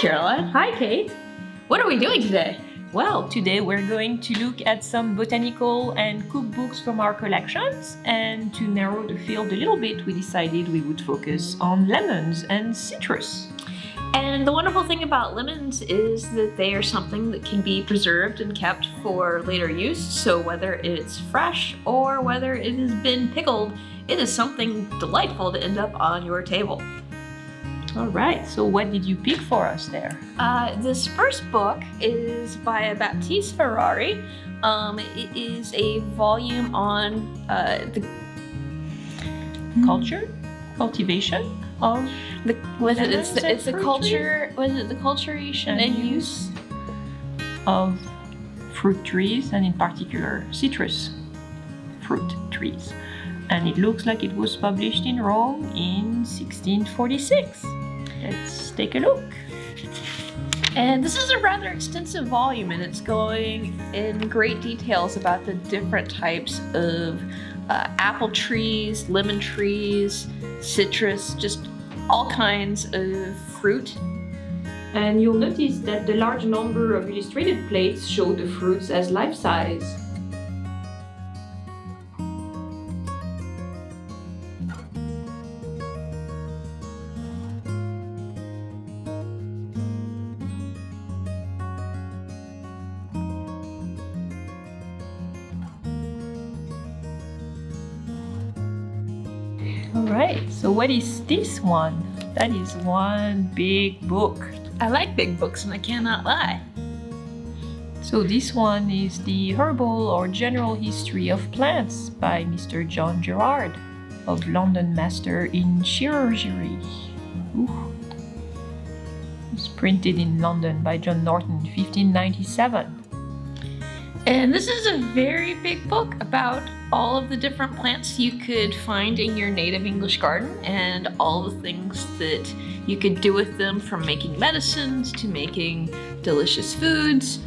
Caroline. Hi, Kate. What are we doing today? Well, today we're going to look at some botanical and cookbooks from our collections, and to narrow the field a little bit, we decided we would focus on lemons and citrus. And the wonderful thing about lemons is that they are something that can be preserved and kept for later use. So whether it's fresh or whether it has been pickled, it is something delightful to end up on your table. All right, so what did you pick for us there? This first book is by Baptiste Ferrari. It is a volume on the cultivation of it's the culture. Was it the culturation and use of fruit trees, and in particular citrus fruit trees? And it looks like it was published in Rome in 1646. Let's take a look. And this is a rather extensive volume, and it's going in great details about the different types of apple trees, lemon trees, citrus, just all kinds of fruit. And you'll notice that the large number of illustrated plates show the fruits as life-size. Alright, so what is this one? That is one big book. I like big books, and I cannot lie. So this one is the Herbal or General History of Plants by Mr. John Gerard of London Master in Chirurgery. Ooh. It was printed in London by John Norton in 1597. And this is a very big book about all of the different plants you could find in your native English garden and all the things that you could do with them, from making medicines to making delicious foods.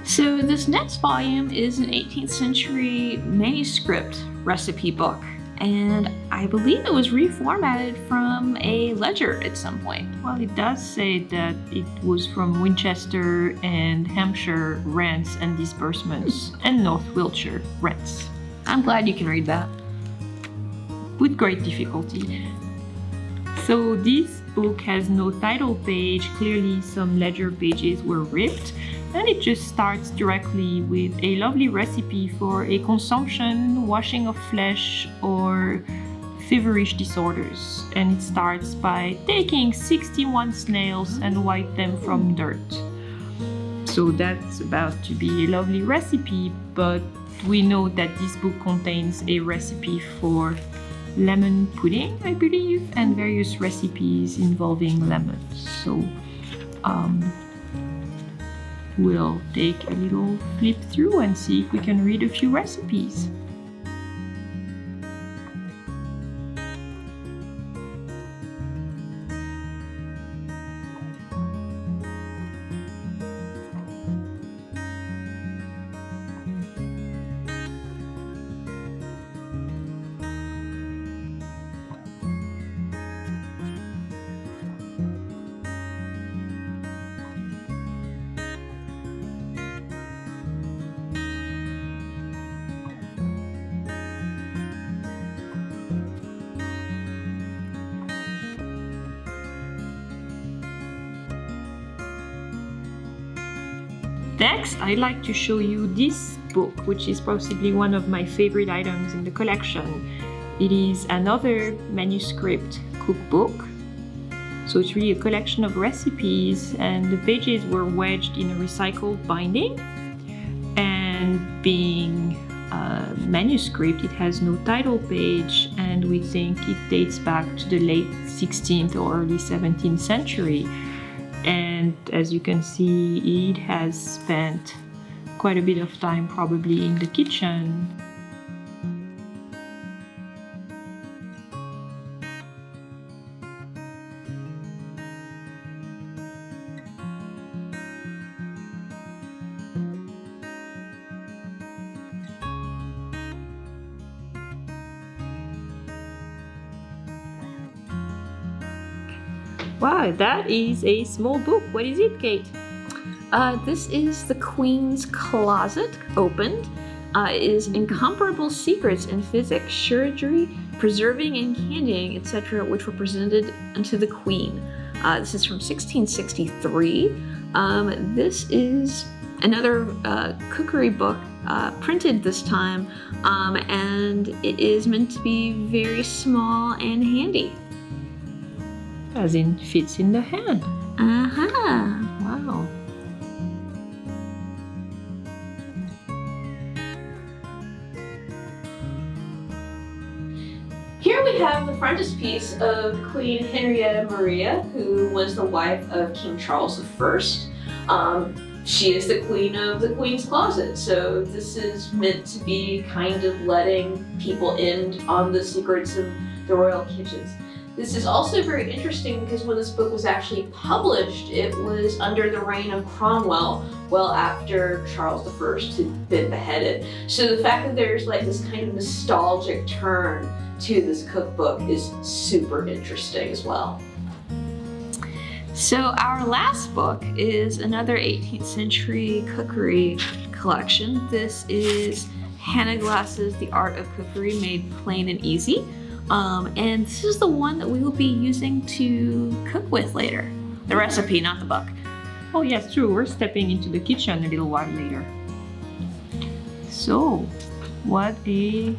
So this next volume is an 18th century manuscript recipe book, and I believe it was reformatted from a ledger at some point. Well, it does say that it was from Winchester and Hampshire rents and disbursements and North Wiltshire rents. I'm glad you can read that. With great difficulty. So this book has no title page. Clearly some ledger pages were ripped. And it just starts directly with a lovely recipe for a consumption, washing of flesh, or feverish disorders. And it starts by taking 61 snails and wipe them from dirt. So that's about to be a lovely recipe, but we know that this book contains a recipe for lemon pudding, I believe, and various recipes involving lemons. So we'll take a little flip through and see if we can read a few recipes. Next, I'd like to show you this book, which is possibly one of my favorite items in the collection. It is another manuscript cookbook. So it's really a collection of recipes, and the pages were wedged in a recycled binding. And being a manuscript, it has no title page, and we think it dates back to the late 16th or early 17th century. And as you can see, it has spent quite a bit of time probably in the kitchen. Wow, that is a small book. What is it, Kate? This is The Queen's Closet, opened. It is incomparable secrets in physics, surgery, preserving and candying, etc., which were presented unto the Queen. This is from 1663. This is another cookery book, printed this time, and it is meant to be very small and handy. As in, fits in the hand. Uh-huh. Wow. Here we have the frontispiece of Queen Henrietta Maria, who was the wife of King Charles I. She is the queen of the Queen's Closet, so this is meant to be kind of letting people in on the secrets of the royal kitchens. This is also very interesting because when this book was actually published, it was under the reign of Cromwell, well after Charles I had been beheaded. So the fact that there's like this kind of nostalgic turn to this cookbook is super interesting as well. So our last book is another 18th century cookery collection. This is Hannah Glass's The Art of Cookery Made Plain and Easy. And this is the one that we will be using to cook with later. The recipe, not the book. Oh yes, true. We're stepping into the kitchen a little while later. So, what a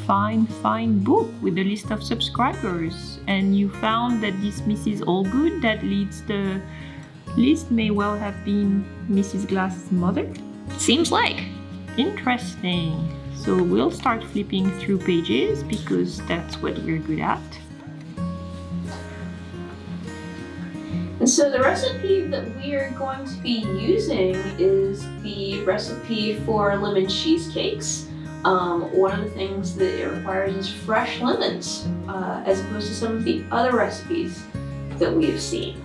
fine book with a list of subscribers. And you found that this Mrs. Allgood, that leads the list, may well have been Mrs. Glass's mother? Seems like. Interesting. So we'll start flipping through pages because that's what we're good at. And so the recipe that we are going to be using is the recipe for lemon cheesecakes. One of the things that it requires is fresh lemons, as opposed to some of the other recipes that we have seen.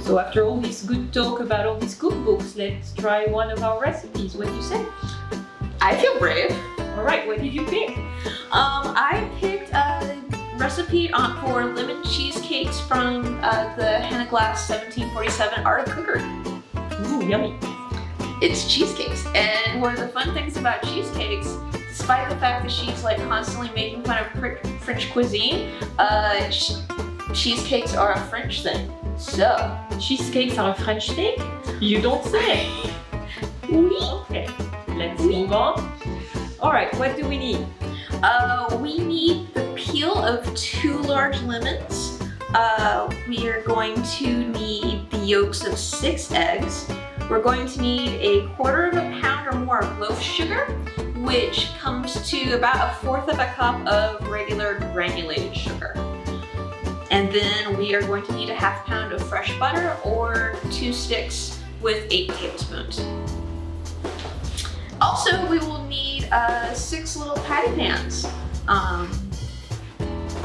So after all this good talk about all these cookbooks, let's try one of our recipes. What do you say? I feel brave. All right, what did you pick? I picked a recipe for lemon cheesecakes from the Hannah Glass 1747 Art of Cookery. Ooh, yummy. It's cheesecakes, and one of the fun things about cheesecakes, despite the fact that she's like constantly making fun of French cuisine, cheesecakes are a French thing. So, cheesecakes are a French thing? You don't say. Oui. Okay, let's move on. All right, what do we need? We need the peel of 2 large lemons. We are going to need the yolks of 6 eggs. We're going to need a 1/4 pound or more of loaf sugar, which comes to about 1/4 cup of regular granulated sugar. And then we are going to need a 1/2 pound of fresh butter or 2 sticks with 8 tablespoons. Also, we will need 6 little patty pans.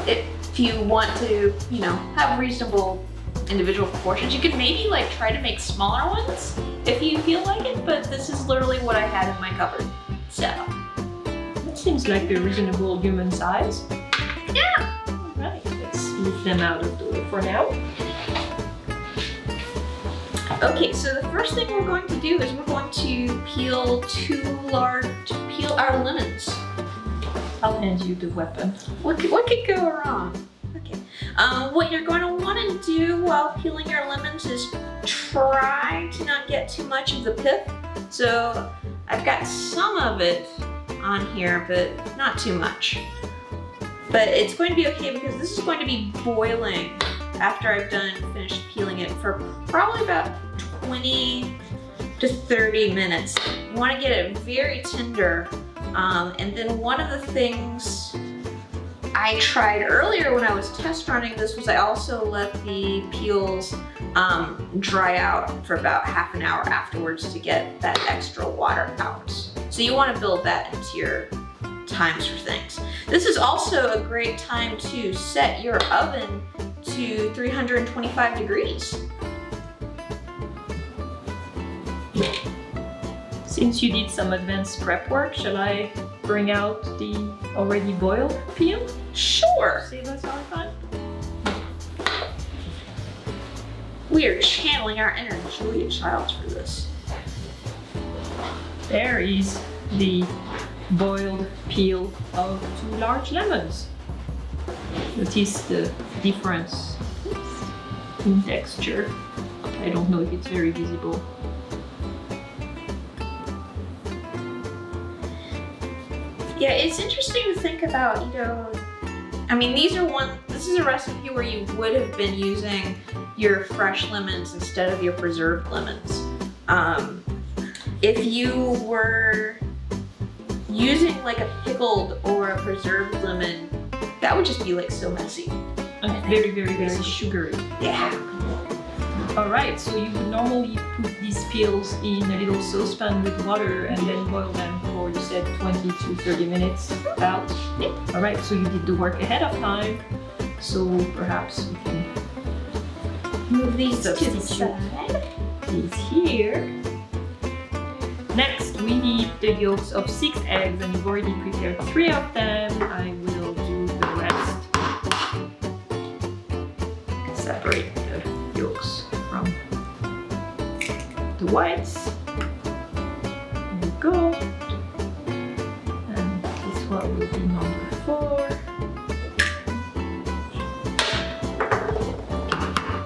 If you want to, have reasonable individual proportions, you could maybe like try to make smaller ones if you feel like it, but this is literally what I had in my cupboard. So, that seems like a reasonable human size. Yeah. All right, let's leave them out of the way for now. Okay, so the first thing we're going to do is we're going to peel our lemons. I'll hand you the weapon. What could go wrong? Okay. What you're going to want to do while peeling your lemons is try to not get too much of the pith. So I've got some of it on here, but not too much. But it's going to be okay because this is going to be boiling after I've finished peeling it for probably about 20 to 30 minutes. You want to get it very tender. And then one of the things I tried earlier when I was test running this was I also let the peels dry out for about ½ an hour afterwards to get that extra water out. So you want to build that into your times for things. This is also a great time to set your oven to 325 degrees. Since you did some advanced prep work, shall I bring out the already boiled peel? Sure! more. Save us our time. We are channeling our inner Julia Childs for this. There is the boiled peel of 2 large lemons. Notice the difference in texture. I don't know if it's very visible. Yeah, it's interesting to think about, I mean, this is a recipe where you would have been using your fresh lemons instead of your preserved lemons. If you were using like a pickled or a preserved lemon, that would just be like so messy. And very, very, very sugary. Yeah. Alright, so you would normally put these peels in a little saucepan with water and then boil them for, you said, 20 to 30 minutes about. Alright, so you did the work ahead of time. So perhaps we can Move these to the substitute side. these here. Next, we need the yolks of 6 eggs, and you've already prepared 3 of them. I will do the rest. Separate the yolks from the whites. There we go. And this one will be number 4.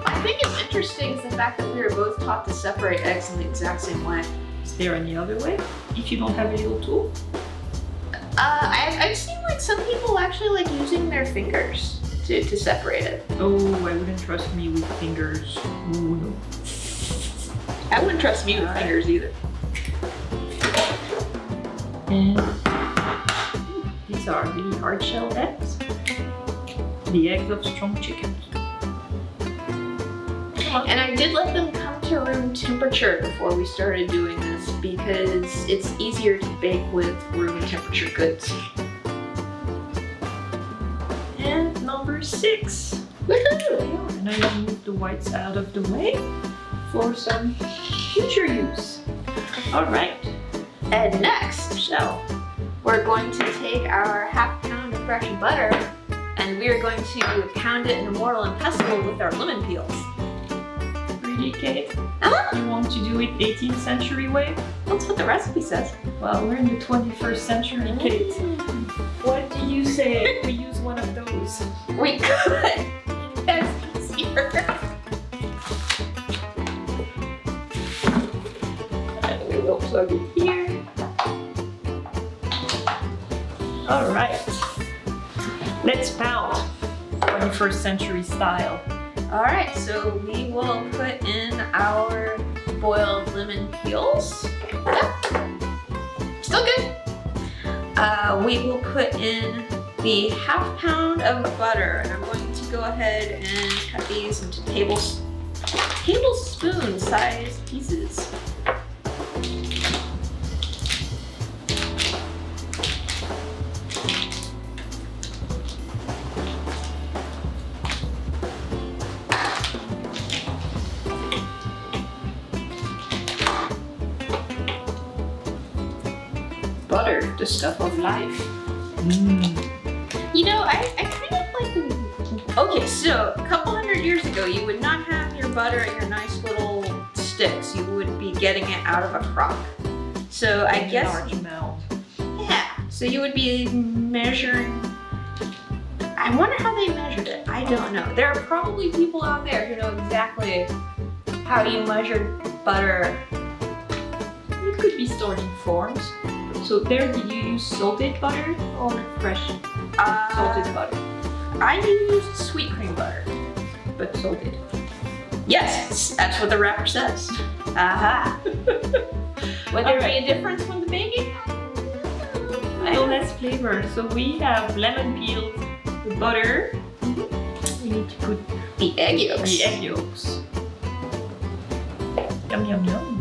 I think it's interesting is the fact that we were both taught to separate eggs in the exact same way. Is there any other way? If you don't have a little tool? I've seen like some people actually like using their fingers to separate it. Oh, I wouldn't trust me with fingers. Ooh, no. I wouldn't trust me with fingers either. And these are really hard-shelled eggs. The eggs of strong chickens. And I did let them come to room temperature before we started doing this because it's easier to bake with room temperature goods. And number 6. Woohoo! And I remove the whites out of the way for some future use. Alright, And next, Michelle. we're going to take our ½ pound of fresh butter and we are going to pound it in a mortar and pestle with our lemon peels. Really, Kate? Uh-huh. You want to do it 18th century way? That's what the recipe says. Well, we're in the 21st century, Kate. What do you say if we use one of those? We could. That's easier. And we will plug it here. Alright. Let's pound 21st century style. All right, so we will put in our boiled lemon peels. Yep. Still good. We will put in the ½ pound of butter, and I'm going to go ahead and cut these into tablespoon sized pieces. Butter, the stuff of life. You know, I kind of like. Okay, so a couple hundred years ago, you would not have your butter in your nice little sticks. You would be getting it out of a crock. So I guess. Large amount. Yeah. So you would be measuring. I wonder how they measured it. I don't know. There are probably people out there who know exactly how you measured butter. It could be stored in forms. So there, did you use salted butter or fresh salted butter? I used sweet cream butter. But salted. Yes, that's what the wrapper says. Aha. Would there be a difference when the baking? No less flavor. So we have lemon peels, the butter. We need to put The egg yolks. the egg yolks. Yum, yum, yum.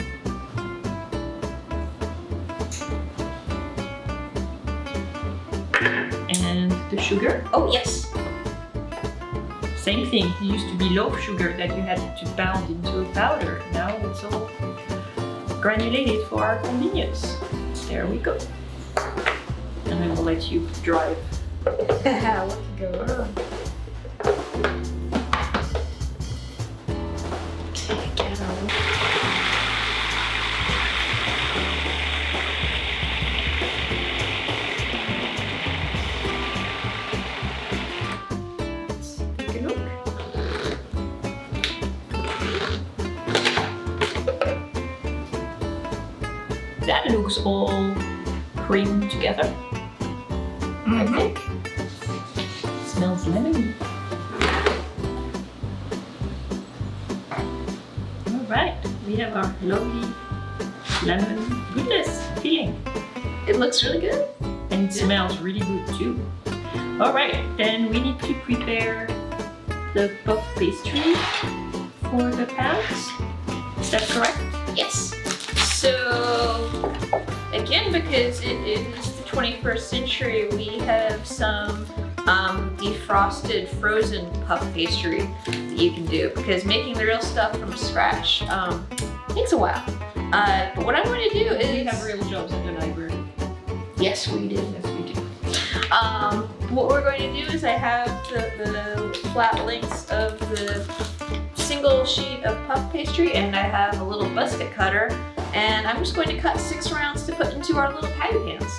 And the sugar. Oh, yes. Same thing. It used to be loaf sugar that you had to pound into a powder. Now it's all granulated for our convenience. There we go. And I will let you drive What could go wrong? Take it out. Take a look. That looks all creamed together, I think. Smells lemony. All right, we have our lovely lemon goodness filling. It looks really good. And it smells really good too. All right, then we need to prepare the puff pastry for the pans. Is that correct? Yes. So, again, because it is the 21st century, we have some defrosted frozen puff pastry that you can do, because making the real stuff from scratch takes a while. But what I'm going to do is... We have real jobs at the library. Yes, we do. Yes, we do. What we're going to do is I have the flat lengths of the single sheet of puff pastry, and I have a little biscuit cutter, and I'm just going to cut 6 rounds to put into our little patty pans.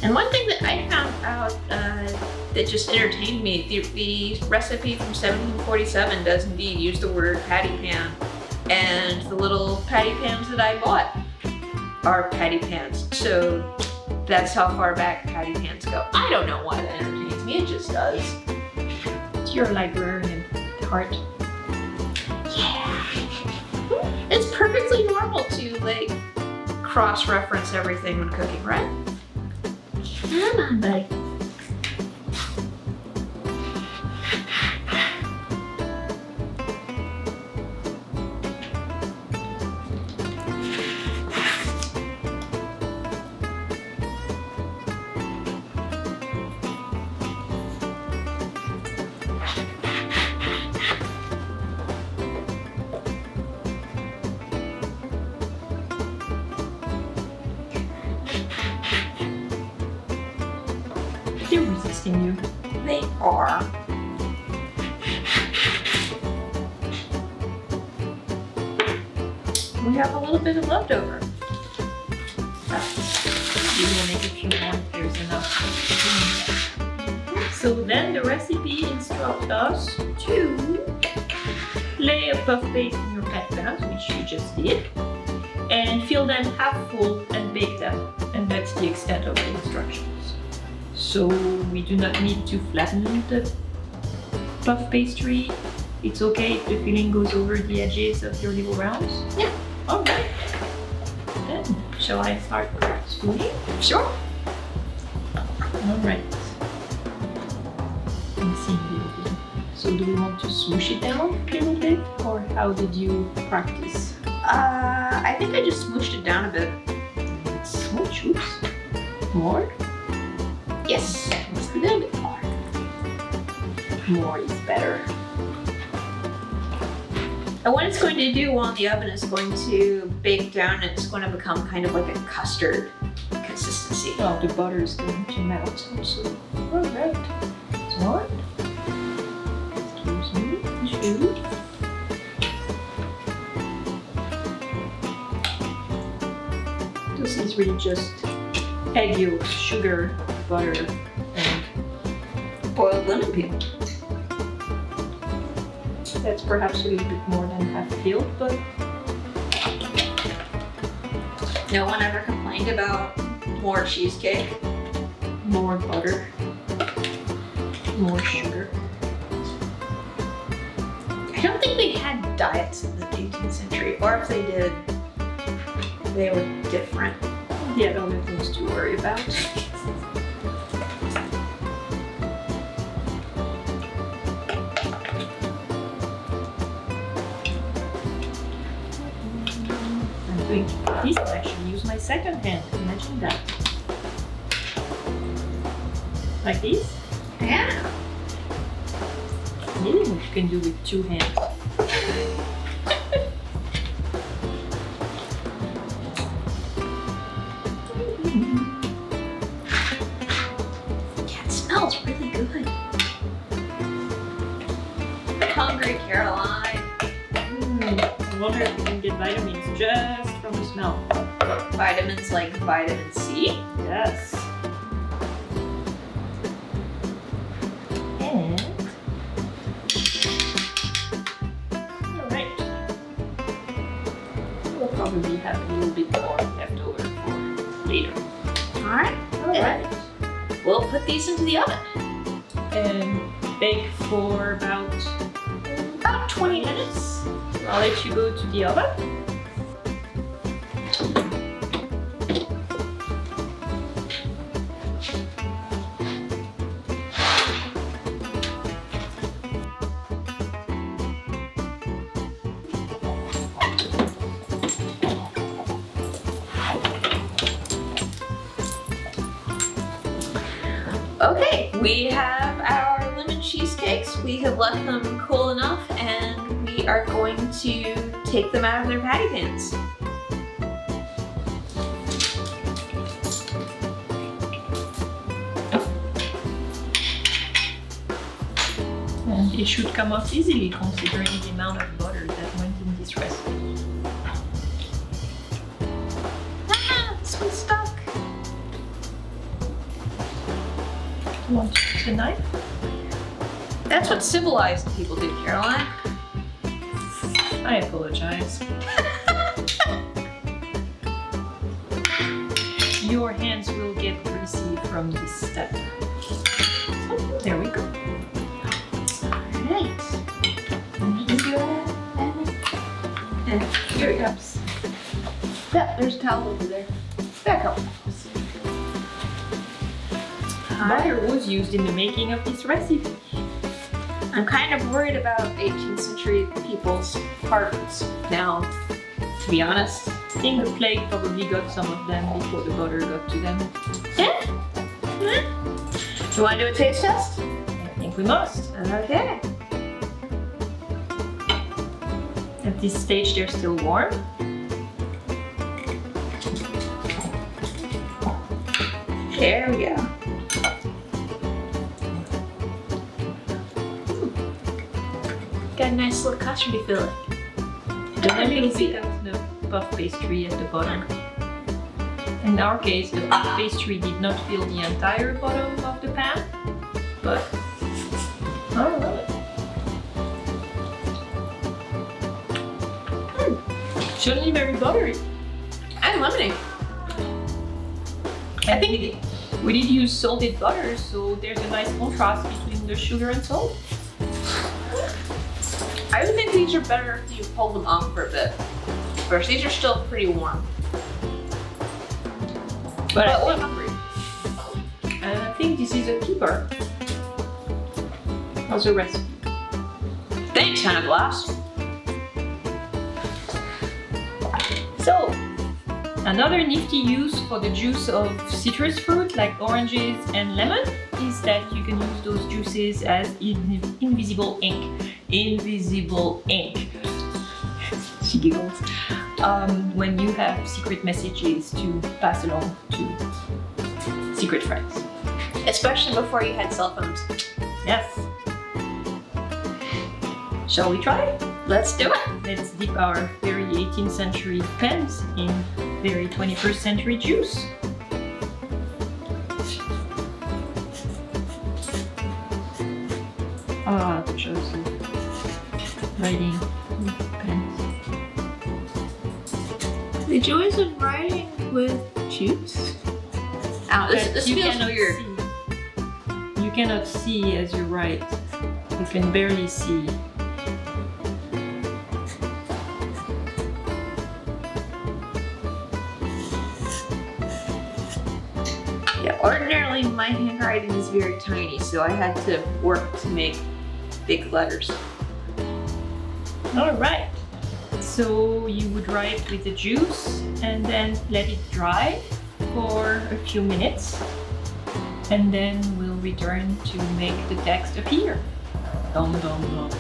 And one thing that I found out that just entertained me, the recipe from 1747 does indeed use the word patty pan, and the little patty pans that I bought are patty pans. So that's how far back patty pans go. I don't know why that entertains me, it just does. It's your librarian heart. Yeah. It's perfectly normal to like cross-reference everything when cooking, right? Come on, buddy. They're resisting you. They are. We have a little bit of leftover. You will make a few more if there's enough. So then the recipe instructs us to lay a puff paste in your pat pans, which you just did, and fill them half full and bake them. And that's the extent of the instructions. So we do not need to flatten the puff pastry. It's okay if the filling goes over the edges of your little rounds? Yeah. All right. Then, shall I start spooning? Sure. All right. I'm seeing a little bit. So do we want to smoosh it down a little bit, or how did you practice? I think I just smooshed it down a bit. Smoosh, oops. More? Yes, just a little bit more. More is better. And what it's going to do while in the oven is going to bake down, and it's going to become kind of like a custard consistency. Well, the butter is going to melt also. All right. One. Excuse me. Two. This is really just egg yolks, sugar, butter, and Boiled lemon peel. that's perhaps a little bit more than half filled, but No one ever complained about more cheesecake. more butter, more sugar. I don't think they had diets in the 18th century, or if they did, they were different. He had other things to worry about. I'm going to put this and actually use my second hand. Imagine that. Like this? Yeah. Maybe we can do with 2 hands. Yeah, it smells really good. I'm hungry, Caroline. I wonder if we can get vitamins just from the smell. Vitamins like vitamin C. Yes. And alright. We'll probably have a little bit more left over for later. Alright. Alright. We'll put these into the oven. And bake for about 20 minutes. I'll let you go to the oven. Okay, we have our lemon cheesecakes. We have left them cool enough and we are going to take them out of their patty pans. And it should come off easily considering the amount of butter that went in this recipe. Ah, this one's stuck. You want to use the knife? That's what civilized people do, Caroline. I apologize. Your hands will get greasy from this step. Oh, there we go. Alright. And here it comes. Yeah, there's a towel over there. Back up. Butter was used in the making of this recipe. I'm kind of worried about 18th century people's hearts now, to be honest. I think the plague probably got some of them before the butter got to them. Yeah? You want to do a taste test? I think we must. Okay. At this stage, they're still warm. There we go. Got a nice little custard filling. Don't let me see the puff pastry at the bottom. In our case, the puff pastry did not fill the entire bottom of the pan, but I love it. Certainly very buttery. And lemony. I think we did use salted butter, so there's a nice contrast between the sugar and salt. I would think these are better if you pull them off for a bit. First, these are still pretty warm. But we're hungry. I think this is a keeper. How's the recipe? Thanks, Hannah Glass. So, another nifty use for the juice of citrus fruit like oranges and lemon is that you can use those juices as invisible ink. Invisible ink. She giggles. When you have secret messages to pass along to secret friends. Especially before you had cell phones. Yes. Shall we try? Let's do it. Let's dip our very 18th century pens in very 21st century juice. Ah, the choice of writing with pens. The joys of writing with juice. Ow, this You feels cannot weird. see. You cannot see as you write. You can barely see. Yeah, ordinarily my handwriting is very tiny, so I had to work to make big letters. All right. So you would write with the juice and then let it dry for a few minutes. And then we'll return to make the text appear. Dum dum dum.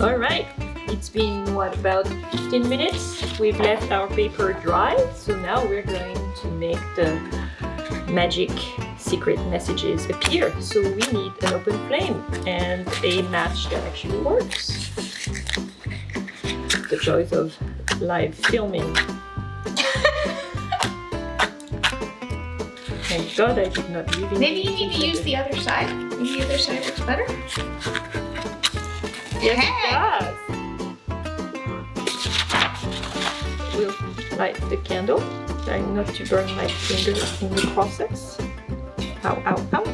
All right, it's been about 15 minutes. We've left our paper dry, so now we're going to make the magic secret messages appear. So we need an open flame and a match that actually works. The joys of live filming. Thank God I did not leave in. Maybe you need to use the other side. Maybe the other side works better. Yes, it does. We'll light the candle. Trying not to burn my fingers in the process. Ow, ow, ow.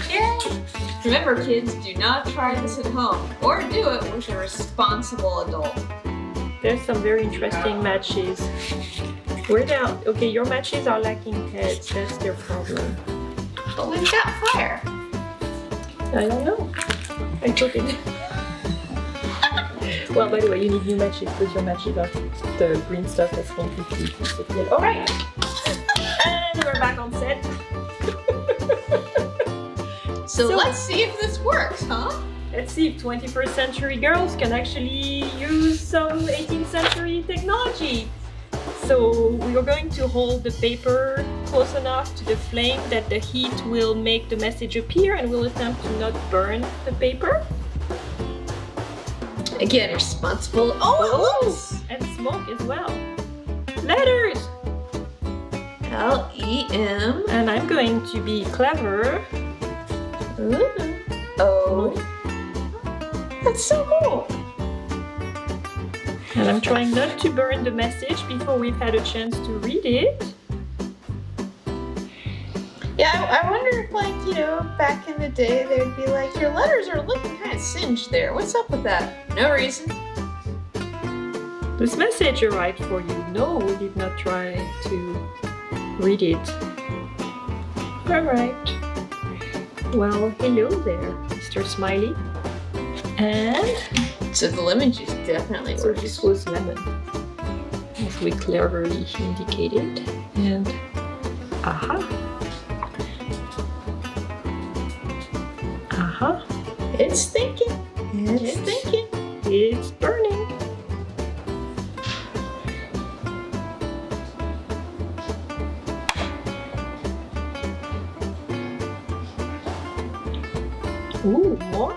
Yeah. Remember, kids, do not try this at home or do it with a responsible adult. There's some very interesting matches. Where now? Okay, your matches are lacking heads. That's their problem. But we've got fire. I don't know. I took it. Well, by the way, you need new matches because your matches are the green stuff has completely disappeared. All right, and we're back on set. So let's see if this works, huh? Let's see if 21st century girls can actually use some 18th century technology. So we are going to hold the paper close enough to the flame that the heat will make the message appear, and we'll attempt to not burn the paper. Again, responsible. Oh, and smoke as well. Letters! L-E-M. And I'm going to be clever. Ooh. Oh. That's so cool. And I'm trying not to burn the message before we've had a chance to read it. Yeah, I wonder if, like, you know, back in the day, they'd be like, your letters are looking kind of singed there. What's up with that? No reason. This message arrived for you. No, we did not try to read it. All right. Well, hello there, Mr. Smiley. And so the lemon juice definitely works. So this was lemon, as we cleverly indicated. And aha. Aha. It's thinking. It's thinking. It's burning. Ooh, more.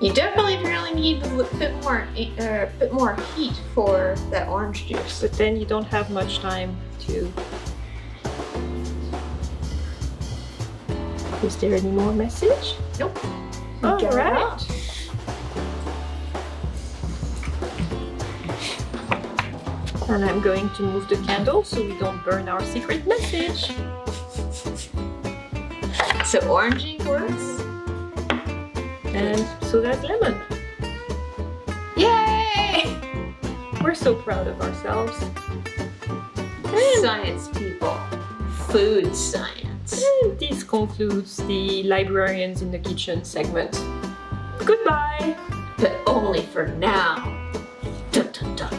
You definitely apparently need a bit more heat for that orange juice. But then you don't have much time to. Is there any more message? Nope. All right. And I'm going to move the candle so we don't burn our secret message. So orangey works. And so that's lemon. Yay! We're so proud of ourselves. Science people. Food science. And this concludes the Librarians in the Kitchen segment. Goodbye! But only for now. Dun, dun, dun.